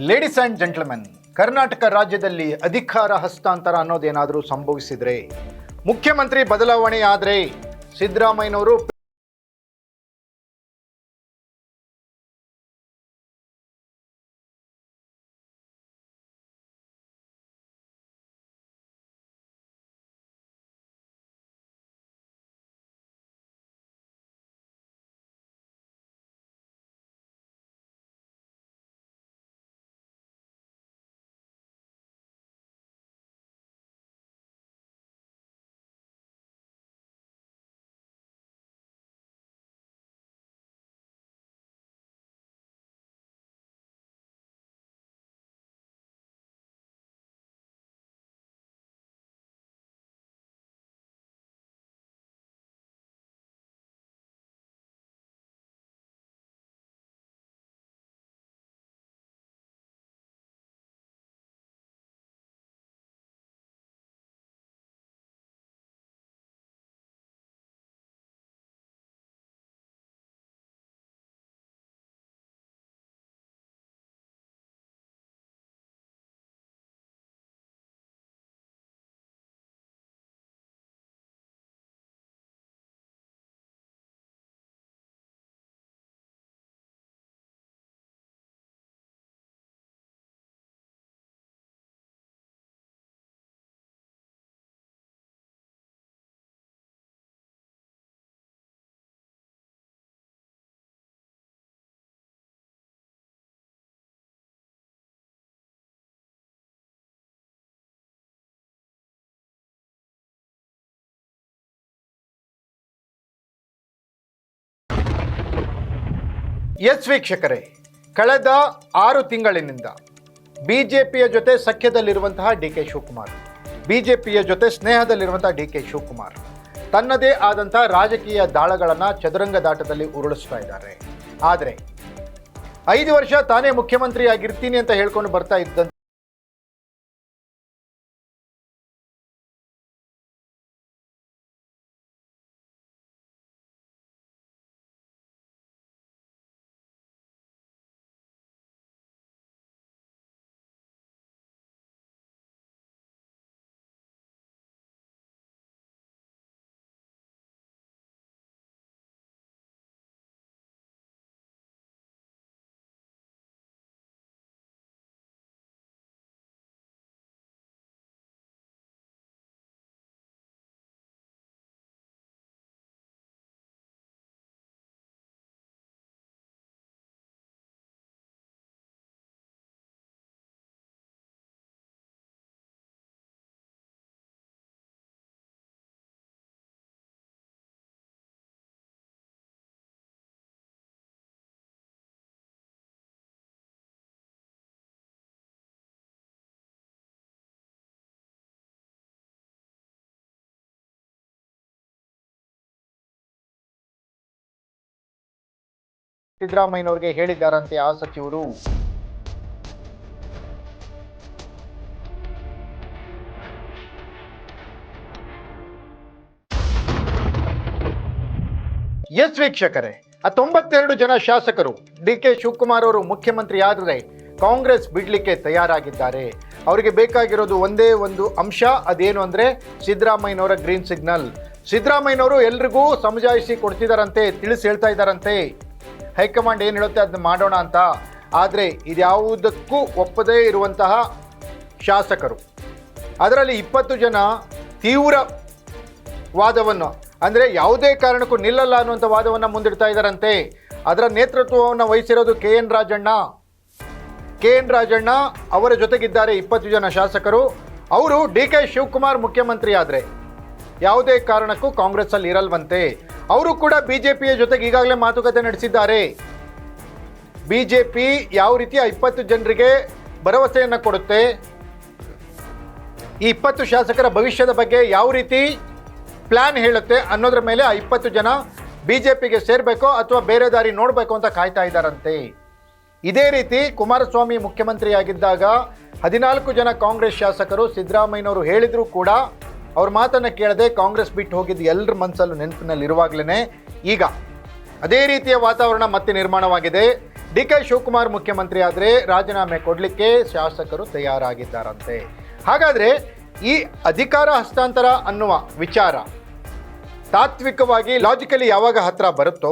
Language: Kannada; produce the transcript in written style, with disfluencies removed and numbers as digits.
ಲೇಡೀಸ್ ಆ್ಯಂಡ್ ಜೆಂಟ್ಲ್ಮೆನ್, ಕರ್ನಾಟಕ ರಾಜ್ಯದಲ್ಲಿ ಅಧಿಕಾರ ಹಸ್ತಾಂತರ ಅನ್ನೋದೇನಾದರೂ ಸಂಭವಿಸಿದರೆ, ಮುಖ್ಯಮಂತ್ರಿ ಬದಲಾವಣೆ ಆದರೆ ಸಿದ್ದರಾಮಯ್ಯನವರು ಎಸ್ ವೀಕ್ಷಕರೇ, ಕಳೆದ 6 ತಿಂಗಳಿನಿಂದ ಬಿಜೆಪಿಯ ಜೊತೆ ಸಖ್ಯದಲ್ಲಿರುವಂತಹ ಡಿ ಕೆ ಶಿವಕುಮಾರ್, ಬಿಜೆಪಿಯ ಜೊತೆ ಸ್ನೇಹದಲ್ಲಿರುವಂತಹ ಡಿ ಕೆ ಶಿವಕುಮಾರ್ ತನ್ನದೇ ಆದಂತಹ ರಾಜಕೀಯ ದಾಳಗಳನ್ನು ಚದುರಂಗದಾಟದಲ್ಲಿ ಉರುಳಿಸ್ತಾ ಇದ್ದಾರೆ. ಆದರೆ 5 ವರ್ಷ ತಾನೇ ಮುಖ್ಯಮಂತ್ರಿ ಆಗಿರ್ತೀನಿ ಅಂತ ಹೇಳ್ಕೊಂಡು ಬರ್ತಾ ಇದ್ದಂತೆ ಸಿದ್ದರಾಮಯ್ಯನವರಿಗೆ ಹೇಳಿದ್ದಾರಂತೆ ಆ ಸಚಿವರು. ಎಸ್ ವೀಕ್ಷಕರೇ, 92 ಜನ ಶಾಸಕರು ಡಿ ಕೆ ಶಿವಕುಮಾರ್ ಅವರು ಮುಖ್ಯಮಂತ್ರಿ ಆದರೆ ಕಾಂಗ್ರೆಸ್ ಬಿಡ್ಲಿಕ್ಕೆ ತಯಾರಾಗಿದ್ದಾರೆ. ಅವರಿಗೆ ಬೇಕಾಗಿರೋದು ಒಂದೇ ಒಂದು ಅಂಶ, ಅದೇನು ಅಂದರೆ ಸಿದ್ದರಾಮಯ್ಯನವರ ಗ್ರೀನ್ ಸಿಗ್ನಲ್. ಸಿದ್ದರಾಮಯ್ಯನವರು ಎಲ್ರಿಗೂ ಸಮಜಾಯಿಸಿ ಕೊಡ್ತಿದ್ದಾರಂತೆ, ತಿಳಿಸಿ ಹೇಳ್ತಾ ಇದ್ದಾರಂತೆ ಹೈಕಮಾಂಡ್ ಏನು ಹೇಳುತ್ತೆ ಅದನ್ನ ಮಾಡೋಣ ಅಂತ. ಆದರೆ ಇದ್ಯಾವುದಕ್ಕೂ ಒಪ್ಪದೇ ಇರುವಂತಹ ಶಾಸಕರು, ಅದರಲ್ಲಿ 20 ಜನ ತೀವ್ರ ವಾದವನ್ನು, ಅಂದರೆ ಯಾವುದೇ ಕಾರಣಕ್ಕೂ ನಿಲ್ಲಲ್ಲ ಅನ್ನುವಂಥ ವಾದವನ್ನು ಮುಂದಿಡ್ತಾ ಇದ್ದಾರಂತೆ. ಅದರ ನೇತೃತ್ವವನ್ನು ವಹಿಸಿರೋದು ಕೆ ಎನ್ ರಾಜಣ್ಣ ಅವರ ಜೊತೆಗಿದ್ದಾರೆ 20 ಜನ ಶಾಸಕರು. ಅವರು ಡಿ ಕೆ ಶಿವಕುಮಾರ್ ಮುಖ್ಯಮಂತ್ರಿ ಆದರೆ ಯಾವುದೇ ಕಾರಣಕ್ಕೂ ಕಾಂಗ್ರೆಸ್ಸಲ್ಲಿ ಇರಲ್ವಂತೆ. ಅವರು ಕೂಡ ಬಿಜೆಪಿಯ ಜೊತೆಗೆ ಈಗಾಗಲೇ ಮಾತುಕತೆ ನಡೆಸಿದ್ದಾರೆ. ಬಿಜೆಪಿ ಯಾವ ರೀತಿಯ 20 ಜನರಿಗೆ ಭರವಸೆಯನ್ನು ಕೊಡುತ್ತೆ, ಈ 20 ಶಾಸಕರ ಭವಿಷ್ಯದ ಬಗ್ಗೆ ಯಾವ ರೀತಿ ಪ್ಲಾನ್ ಹೇಳುತ್ತೆ ಅನ್ನೋದ್ರ ಮೇಲೆ ಆ 20 ಜನ ಬಿಜೆಪಿಗೆ ಸೇರಬೇಕೋ ಅಥವಾ ಬೇರೆ ದಾರಿ ನೋಡಬೇಕು ಅಂತ ಕಾಯ್ತಾ ಇದ್ದಾರಂತೆ. ಇದೇ ರೀತಿ ಕುಮಾರಸ್ವಾಮಿ ಮುಖ್ಯಮಂತ್ರಿಯಾಗಿದ್ದಾಗ 14 ಜನ ಕಾಂಗ್ರೆಸ್ ಶಾಸಕರು ಸಿದ್ದರಾಮಯ್ಯನವರು ಹೇಳಿದ್ರು ಕೂಡ ಅವ್ರ ಮಾತನ್ನು ಕೇಳದೆ ಕಾಂಗ್ರೆಸ್ ಬಿಟ್ಟು ಹೋಗಿದ್ದು ಎಲ್ಲರ ಮನಸ್ಸಲ್ಲೂ ನೆನಪಿನಲ್ಲಿ ಇರುವಾಗಲೇ ಈಗ ಅದೇ ರೀತಿಯ ವಾತಾವರಣ ಮತ್ತೆ ನಿರ್ಮಾಣವಾಗಿದೆ. ಡಿ ಕೆ ಶಿವಕುಮಾರ್ ಮುಖ್ಯಮಂತ್ರಿ ಆದರೆ ರಾಜೀನಾಮೆ ಕೊಡಲಿಕ್ಕೆ ಶಾಸಕರು ತಯಾರಾಗಿದ್ದಾರಂತೆ. ಹಾಗಾದರೆ ಈ ಅಧಿಕಾರ ಹಸ್ತಾಂತರ ಅನ್ನುವ ವಿಚಾರ ತಾತ್ವಿಕವಾಗಿ ಲಾಜಿಕಲಿ ಯಾವಾಗ ಹತ್ರ ಬರುತ್ತೋ